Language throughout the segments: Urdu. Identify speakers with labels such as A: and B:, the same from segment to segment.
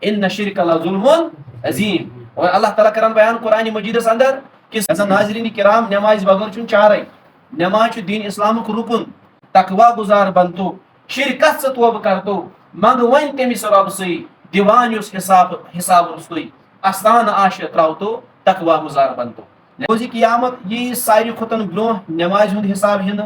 A: ان شرک لظلم عظیم. اور اللہ تعالیٰ کران بیان قرآن مجیدس اندر کہ ناظرین کرام نماز بغیر چھ چارے. نماز چھ دین اسلامک رکن. تقوا گزار بنتو شرکت سے توبہ کرتو منگ ون تمس رب سی دیوان اس حساب رستوی استان آش تراوتو تقوا گزار بنتو. روز قیامت یہ ساری کھتن برو نماز ہند حساب ہند.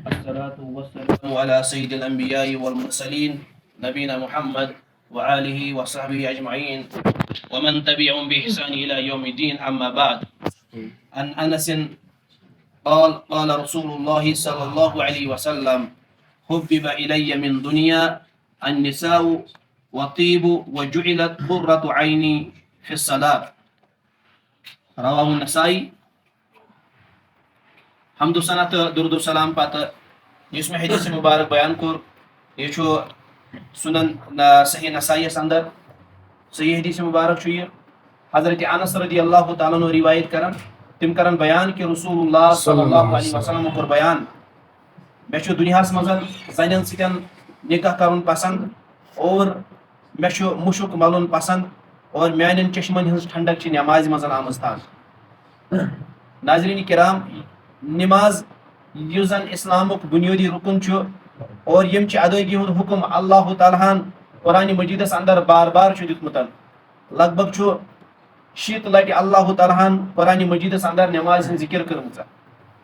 A: الصلاة والسلام على سيد الأنبياء والمرسلين نبينا محمد وآله وصحبه أجمعين ومن تبعهم بإحسان إلى يوم الدين. أما بعد. عن أنس قال رسول الله صلى الله عليه وسلم حبب إلي من دنيا النساء والطيب وجعلت قرة عيني في الصلاة. رواه النسائی. حمد و ثنا تو درود و سلام پتہ یس میں حدیث مبارک بیان کور یہ سنن صحیح نسائیس اندر صحیح حدیث مبارک یہ حضرت انس رضی اللہ تعالیٰ عنہ روایت کرن. تم کرن بیان کہ رسول اللہ صلی اللہ علیہ وسلم کور بیان مے دنیاس مز زنین ستن نکاح کرن پسند اور مے مشک ملن پسند اور میانن چشمن ہز ٹھنڈک چھ نماز مز آمز تھان. ناظرین کرام نماز یس زن اسلامک بنیادی رکن اور یم چھ ادائیگی ہند حکم اللہ تعالیٰ قرآن مجیدس اندر بار بار دیتمت. لگ بھگ 60 لٹہ اللہ تعالیٰ قرآن مجیدس اندر نماز ہند ذکر کرمز.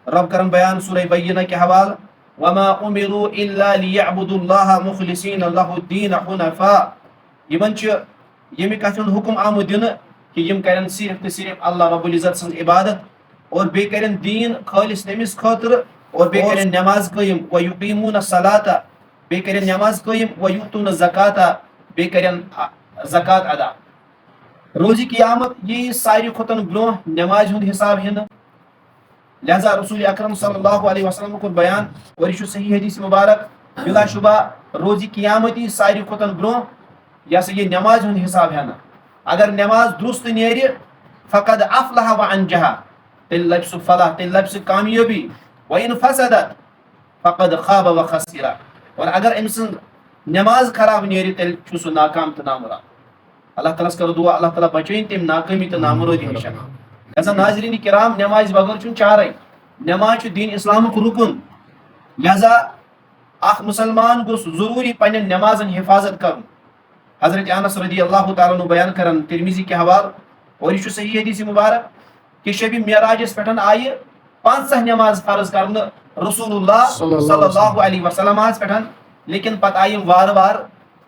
A: رب کرن بیان سورہ بینہ کے حوالہ وما امروا الا ليعبدوا الله مخلصين له الدين حنفاء. یمہ کتھ ہند حکم آمد دن کہ یم کرن صرف تو صرف اللہ رب العزت سن عبادت اور بے کرن دین خالص تمس خاطر اور بے کرن نماز قائم ویقیمون الصلاۃ بے کرن نماز قائم ویؤتون الزکاۃ بے کرن زکات ادا. روز قیامت یہ ساری کھتن برو نماز ہند حساب ہند. لہذا رسول اکرم صلی اللہ علیہ وسلم کو بیان اور یہ صحیح حدیث مبارک بلا شبہ روز قیامتی ساری کھتن برو یہ نماز ہند حساب ہے. اگر نماز درست نیرِ فقد افلح وانجح تیل لب سہ فلاح تیل لب سہ کامیابی. وَإِنْ فَسَدَتْ فَقَدْ خَابَ وَخَسِرَ. اور اگر أمۍ سٕنٛز نماز خراب نیرِ تیل چھُ سُہ ناکام تہٕ نامراد. اللہ تعالیٰ کرو دعا اللہ تعالیٰ بچٲیِن تمہِ ناکٲمی تہٕ نامرٲدی نِش. لہذا ناظرین کرام نماز بغیر چھُنہٕ چارے. نماز چھُ دین اسلامک رکن. لہذا اکھ مسلمان گوٚژھ ضروٗری پننٮ۪ن نمازن حفاظت کرُن. حضرت انس رضی اللہ تعالیٰ عنہ بیان کرن ترمیزی کے حوالہ اور یہ صحیح حدیث مبارک کہ شب معراجس پہ آئی 50 نماز فرض کرن رسول اللہ صلی اللہ علیہ وسلم پہ. لیکن پتہ آئی وار وار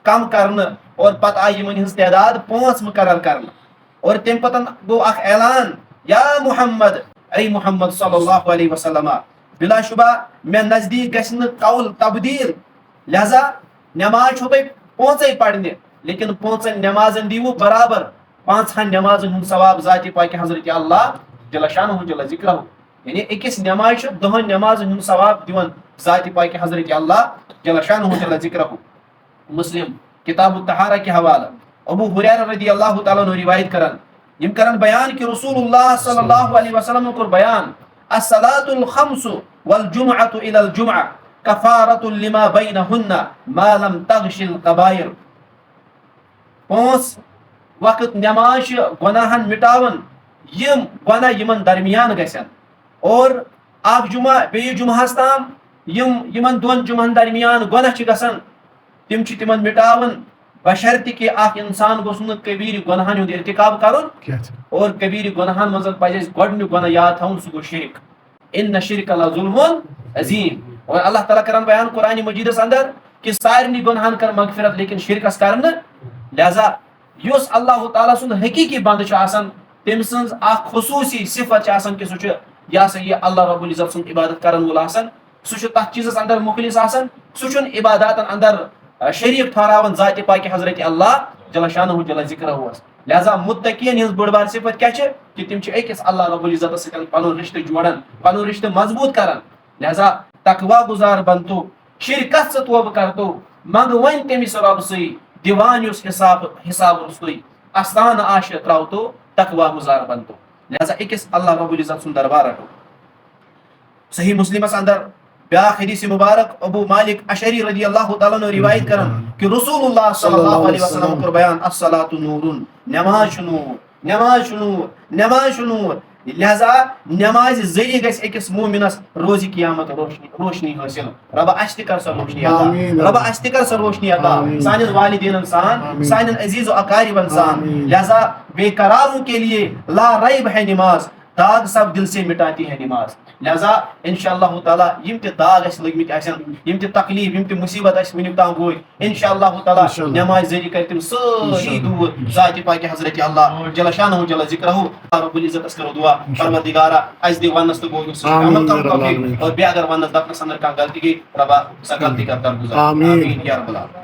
A: کم کرن اور پتہ آئی یمن ہز تعداد 5 مقرر کرن. اور تم پتہ گو اخ اعلان یا محمد اے محمد صلی اللہ علیہ وسلم بلا شبہ مے نزدیک گژھِ نہٕ قول تبدیل. لہذا نماز چھو تۄہہِ 5 پرنہِ لیکن 5 نمازن دیو برابر 5 نمازن ہند ثواب ذات پاک حضرت اللہ جل شانہ جل ذکرہ. یعنی اکس نماز 10 نمازن ہند ثواب دیون ذات پاک حضرت اللہ جل شانہ جل ذکرہ. مسلم کتاب الطہارہ کے حوالہ ابو ہریرہ رضی اللہ تعالیٰ عنہ روایت کرن یم کرن بیان کہ رسول اللہ صلی اللہ علیہ وسلم کو بیان الصلاة الخمس والجمعة الى الجمعة کفارۃ لما بینہن ما لم تغش القبائر. 5 وقت نماز گناہن مٹاون یم گناہ یمن درمیان گژھن اور اکھ جمعہ بیٚیہِ جمعہس تام یمن 2 جمعہن درمیان گناہ چھ گژھن تم چھ تمن مٹاون بشرطِ کہ اکھ انسان گوٚژھ نہٕ کبیٖر گناہن ہُنٛد ارتکاب کرُن. اور کبیٖر گناہن منٛز پزِ اَسہِ گۄڈنیُک گناہ یاد تھاوُن سُہ گوٚو شرک. ان شرک لظلم عظیم. اور اللہ تعالیٰ کران بیان قرآن مجیدس اندر کہ سارنی گناہن کر مغفرت لیکن شرکس کر نہٕ. لہذا یس اللہ تعالیٰ سن حقیقی بند آسان تم سن اخ خصوصی صفت آسان کہ سہ یہ سا یہ اللہ رب العزت سن عبادت کرن وول آسان. سہ تر چیزس اندر مخلص آسان. سہ عباداتن اندر شریک ٹھہراون ذات پاک حضرت اللہ جل شانہ جل ذکرہ ہوس. لہذا متقین ہز بڑ بار صفت کیا کہ تم اکس اللہ رب العزت ستن پن رشتہ جوڑان پن رشتہ مضبوط کران. لہذا تقوا گزار بنتو شرکت سے توبہ کرتو منگ ون تمس رب سی دیوان اس حساب رستوی استان آش تراوتو تقوا گزار بنتو. لہذا اکس اللہ رب العزت سن دربار رٹو. صحیح مسلمس اندر بیاکھ حدیث مبارک ابو مالک اشعری رضی اللہ تعالیٰ عنہ روایت کران کہ رسول اللہ صلی اللہ علیہ وسلم کر بیان الصلاۃ نور، نماز نور، نماز نور، نماز نور. لہذا نماز ذریعہ گژھِ أکِس مومنس روزِ قیامت روشنی حٲصِل. رۄبہ اَسہِ تہِ کر سۄ روشنی عطا، رۄبہ اَسہِ تہِ کر سۄ روشنی عطا سانٮ۪ن والدینن سان، سانٮ۪ن عزیز و اقاربن سان. لہذا بے قراروں کے لیے لا ریب ہے نماز، داغ سب دل سے مٹاتی ہے نماز. لہذا انشاءاللہ تعالیٰ یم تہِ داغ اَسہِ لٔگمٕتۍ آسن، یم تہِ تکلیٖف، یم تہِ مُصیبت اَسہِ وٕنیُک تام گوٚو، انشاءاللہ تعالیٰ نماز ذریعہ کر تِم سٲری دوٗر ذاتِ پاکہِ حضرت اللہ جل شانہ جل ذکرہ. رب العزتس کرو دعا پروردگارا اَسہِ دِ وننس تہٕ بوزنس سۭتۍ عمل کرنُک توفیٖق، اور بیٚیہِ اگر وننس دپنس اندر کانٛہہ غلطی گٔے ربا سۄ غلطی کر درگُزر. آمیٖن یا رب العالمین.